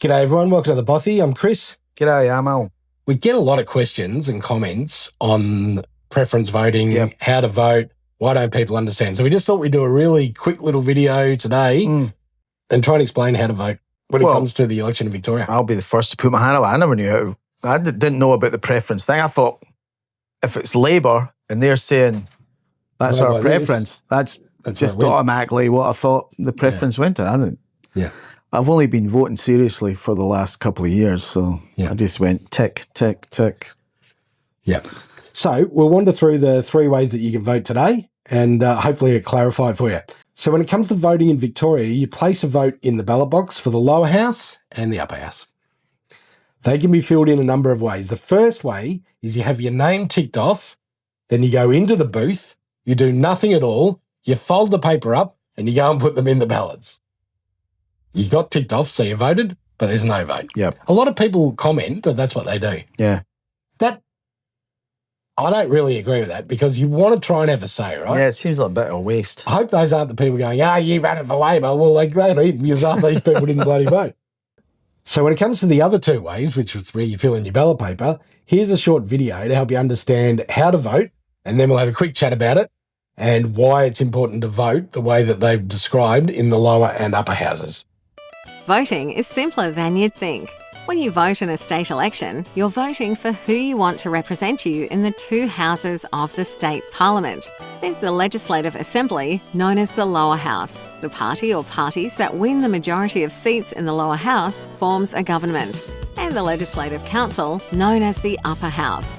G'day everyone, welcome to The Bothy. I'm Chris. G'day, Amal. We get a lot of questions and comments on preference voting, how to vote, why don't people understand? So we just thought we'd do a really quick little video today and try and explain how to vote when it comes to the election in Victoria. I'll be the first to put my hand up. I never knew how. I didn't know about the preference thing. I thought if it's Labour and they're saying that's our preference, that's just automatically what I thought the preference went to. I didn't. Yeah. I've only been voting seriously for the last couple of years, so I just went tick, tick, tick. Yeah. So we'll wander through the 3 ways that you can vote today and hopefully it'll clarify for you. So when it comes to voting in Victoria, you place a vote in the ballot box for the lower house and the upper house. They can be filled in a number of ways. The first way is you have your name ticked off, then you go into the booth, you do nothing at all, you fold the paper up and you go and put them in the ballots. You got ticked off, so you voted, but there's no vote. Yep. A lot of people comment that that's what they do. Yeah. I don't really agree with that because you want to try and have a say, right? Yeah, it seems like a bit of a waste. I hope those aren't the people going, you voted for Labor. Well, they don't even because half these people didn't bloody vote. So when it comes to the other 2 ways, which is where you fill in your ballot paper, here's a short video to help you understand how to vote, and then we'll have a quick chat about it and why it's important to vote the way that they've described in the lower and upper houses. Voting is simpler than you'd think. When you vote in a state election, you're voting for who you want to represent you in the 2 houses of the state parliament. There's the Legislative Assembly, known as the lower house. The party or parties that win the majority of seats in the lower house forms a government. And the Legislative Council, known as the upper house.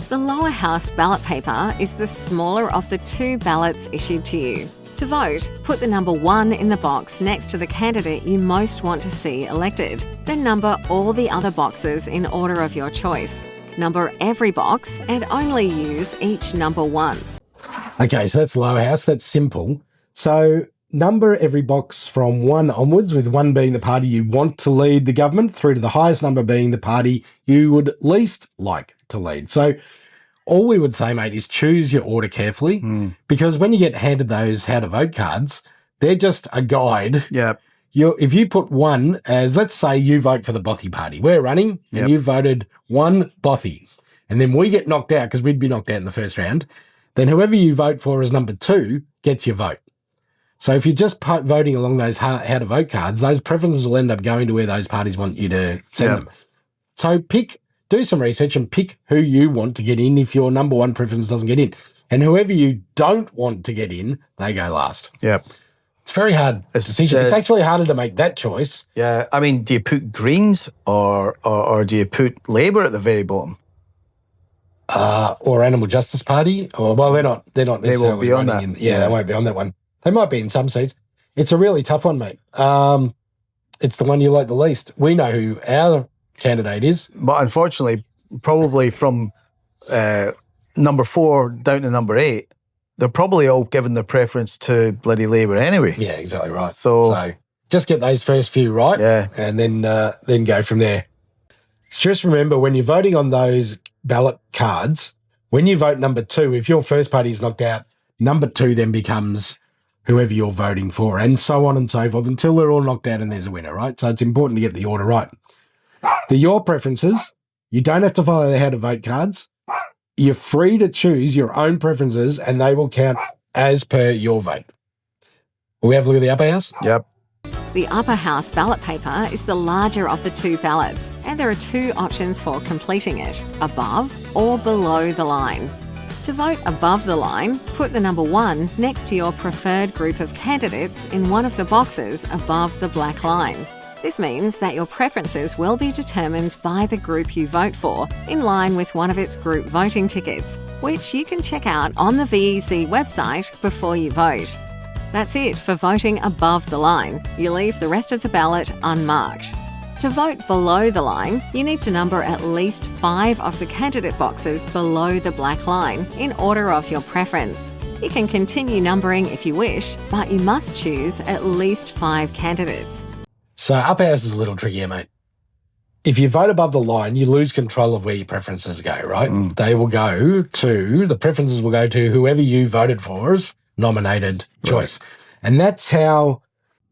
The lower house ballot paper is the smaller of the 2 ballots issued to you. To vote, put the number 1 in the box next to the candidate you most want to see elected. Then number all the other boxes in order of your choice. Number every box and only use each number once. Okay, so that's lower house. That's simple. So number every box from 1 onwards, with 1 being the party you want to lead the government, through to the highest number being the party you would least like to lead. So all we would say, mate, is choose your order carefully because when you get handed those how to vote cards, they're just a guide. Yeah. If you put 1 as, let's say you vote for the Bothy party, we're running and you voted 1 Bothy, and then we get knocked out because we'd be knocked out in the first round, then whoever you vote for as number 2 gets your vote. So if you're just voting along those how to vote cards, those preferences will end up going to where those parties want you to send them. So do some research and pick who you want to get in if your number 1 preference doesn't get in. And whoever you don't want to get in, they go last. Yep. It's a very hard decision. It's actually harder to make that choice. Yeah. I mean, do you put Greens or do you put Labour at the very bottom? Or Animal Justice Party? Or they're not necessarily. They won't be on that. They won't be on that one. They might be in some seats. It's a really tough one, mate. It's the one you like the least. We know who our candidate is. But unfortunately, probably from number 4 down to number 8, they're probably all giving their preference to bloody Labour anyway. Yeah, exactly right. So just get those first few right and then go from there. Just remember, when you're voting on those ballot cards, when you vote number 2, if your first party is knocked out, number 2 then becomes whoever you're voting for, and so on and so forth until they're all knocked out and there's a winner, right? So it's important to get the order right. Your preferences, you don't have to follow the how to vote cards. You're free to choose your own preferences and they will count as per your vote. Will we have a look at the upper house? Yep. The upper house ballot paper is the larger of the 2 ballots, and there are 2 options for completing it, above or below the line. To vote above the line, put the number 1 next to your preferred group of candidates in one of the boxes above the black line. This means that your preferences will be determined by the group you vote for, in line with one of its group voting tickets, which you can check out on the VEC website before you vote. That's it for voting above the line. You leave the rest of the ballot unmarked. To vote below the line, you need to number at least 5 of the candidate boxes below the black line in order of your preference. You can continue numbering if you wish, but you must choose at least 5 candidates. So upper house is a little trickier, mate. If you vote above the line, you lose control of where your preferences go, right? They will go to, the preferences will go to whoever you voted for's nominated choice. And that's how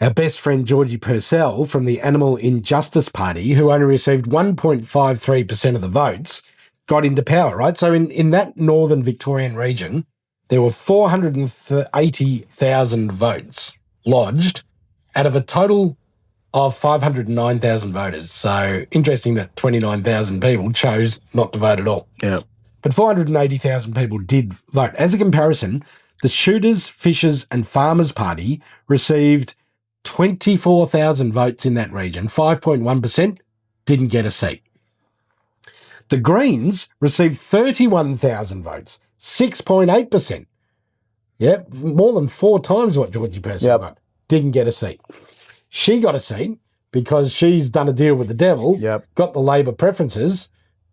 Our best friend Georgie Purcell from the Animal Injustice Party, who only received 1.53% of the votes, got into power, right? So in that northern Victorian region, there were 480,000 votes lodged out of a total of 509,000 voters. So interesting that 29,000 people chose not to vote at all. Yeah. But 480,000 people did vote. As a comparison, the Shooters, Fishers and Farmers Party received 24,000 votes in that region. 5.1% didn't get a seat. The Greens received 31,000 votes, 6.8%. Yep, more than 4 times what Georgie Purcell got. Didn't get a seat. She got a seat because she's done a deal with the devil, got the Labor preferences,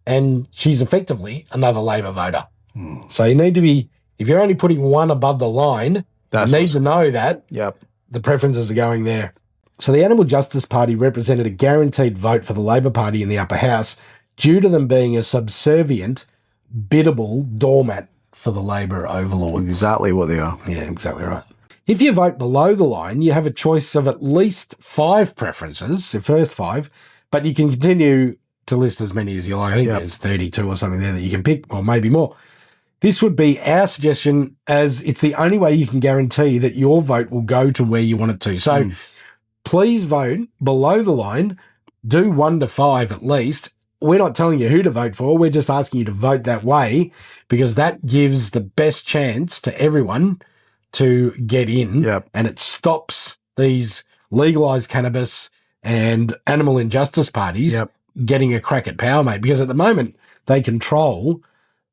and she's effectively another Labor voter. So you need to be, if you're only putting one above the line, you need to know that the preferences are going there. So the Animal Justice Party represented a guaranteed vote for the Labor Party in the upper house due to them being a subservient, biddable doormat for the Labor overlords. Exactly what they are. Yeah, exactly right. If you vote below the line, you have a choice of at least 5 preferences, the first 5, but you can continue to list as many as you like. I think there's 32 or something there that you can pick, or maybe more. This would be our suggestion, as it's the only way you can guarantee that your vote will go to where you want it to. So please vote below the line, do 1 to 5 at least. We're not telling you who to vote for. We're just asking you to vote that way because that gives the best chance to everyone to get in, and it stops these legalised cannabis and animal injustice parties getting a crack at power, mate, because at the moment they control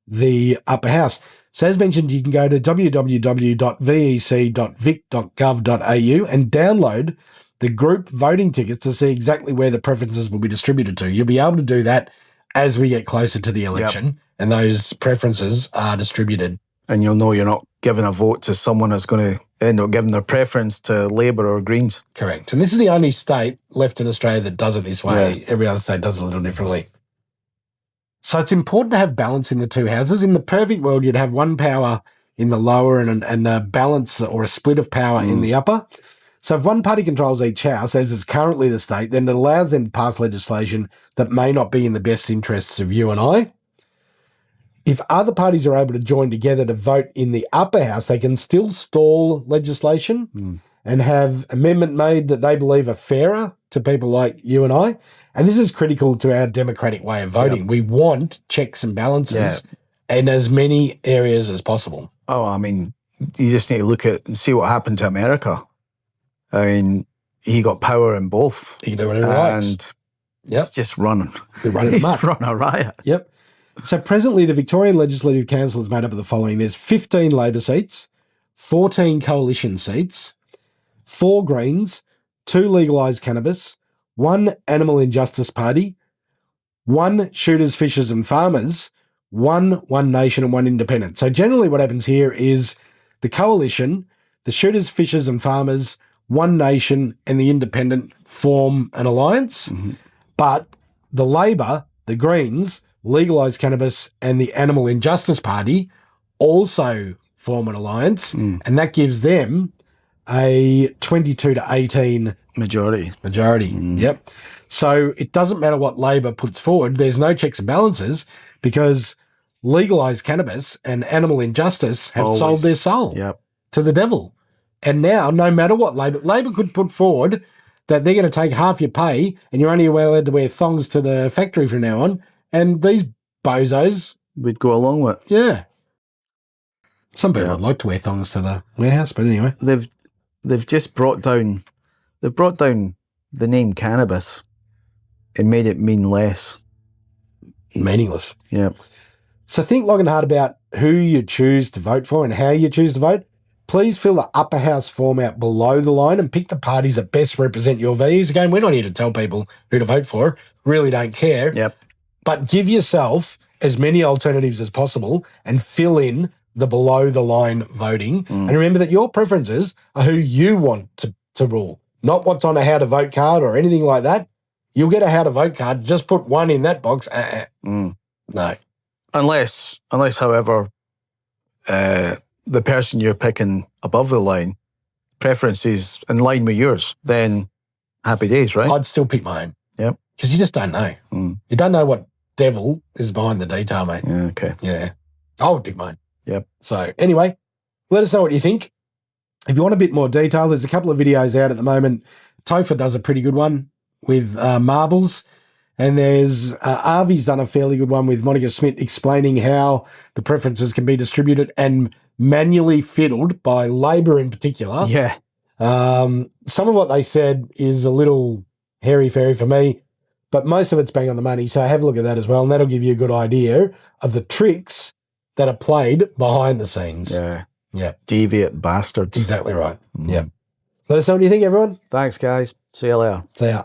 the upper house. So as mentioned, you can go to www.vec.vic.gov.au and download the group voting tickets to see exactly where the preferences will be distributed to. You'll be able to do that as we get closer to the election and those preferences are distributed. And you'll know you're not giving a vote to someone that's going to end up giving their preference to Labour or Greens. Correct. And this is the only state left in Australia that does it this way. Every other state does it a little differently. So it's important to have balance in the two houses. In the perfect world, you'd have one power in the lower and a balance or a split of power in the upper. So if one party controls each house, as is currently the state, then it allows them to pass legislation that may not be in the best interests of you and I. If other parties are able to join together to vote in the upper house, they can still stall legislation and have amendment made that they believe are fairer to people like you and I. And this is critical to our democratic way of voting. We want checks and balances in as many areas as possible. Oh, I mean, you just need to look at and see what happened to America. I mean, he got power in both. He can do whatever he likes. And it's just running. He's run a riot. Yep. So presently, the Victorian Legislative Council is made up of the following. There's 15 Labor seats, 14 Coalition seats, 4 Greens, 2 legalised cannabis, 1 Animal Injustice Party, 1 Shooters, Fishers and Farmers, 1 One Nation and 1 Independent. So generally what happens here is the Coalition, the Shooters, Fishers and Farmers, One Nation and the Independent form an alliance, but the Labor, the Greens, legalised cannabis and the Animal Injustice Party also form an alliance, and that gives them a 22 to 18 majority. Yep. So it doesn't matter what Labor puts forward. There's no checks and balances because legalised cannabis and animal injustice have sold their soul to the devil. And now, no matter what Labor could put forward that they're going to take half your pay and you're only allowed to wear thongs to the factory from now on, and these bozos would go along with. Yeah. Some people would like to wear thongs to the warehouse, but anyway. They've just brought down the name cannabis and made it mean less. Meaningless. Yeah. So think long and hard about who you choose to vote for and how you choose to vote. Please fill the upper house form out below the line and pick the parties that best represent your values. Again, we're not here to tell people who to vote for. Really don't care. Yep. But give yourself as many alternatives as possible and fill in the below-the-line voting. And remember that your preferences are who you want to rule, not what's on a how-to-vote card or anything like that. You'll get a how-to-vote card. Just put 1 in that box. No. Unless, however, the person you're picking above the line preferences in line with yours, then happy days, right? I'd still pick my own. Yep. Because you just don't know. You don't know what devil is behind the detail, mate. Yeah, okay. Yeah. I would pick mine. Yep. So anyway, let us know what you think. If you want a bit more detail, there's a couple of videos out at the moment. Topher does a pretty good one with marbles. And there's Arvy's done a fairly good one with Monica Smith explaining how the preferences can be distributed and manually fiddled by labour in particular. Yeah. Some of what they said is a little hairy-fairy for me, but most of it's bang on the money. So have a look at that as well, and that'll give you a good idea of the tricks that are played behind the scenes. Yeah. Yeah. Deviant bastards. Exactly right. Yeah. Let us know what you think, everyone. Thanks, guys. See you later. See ya.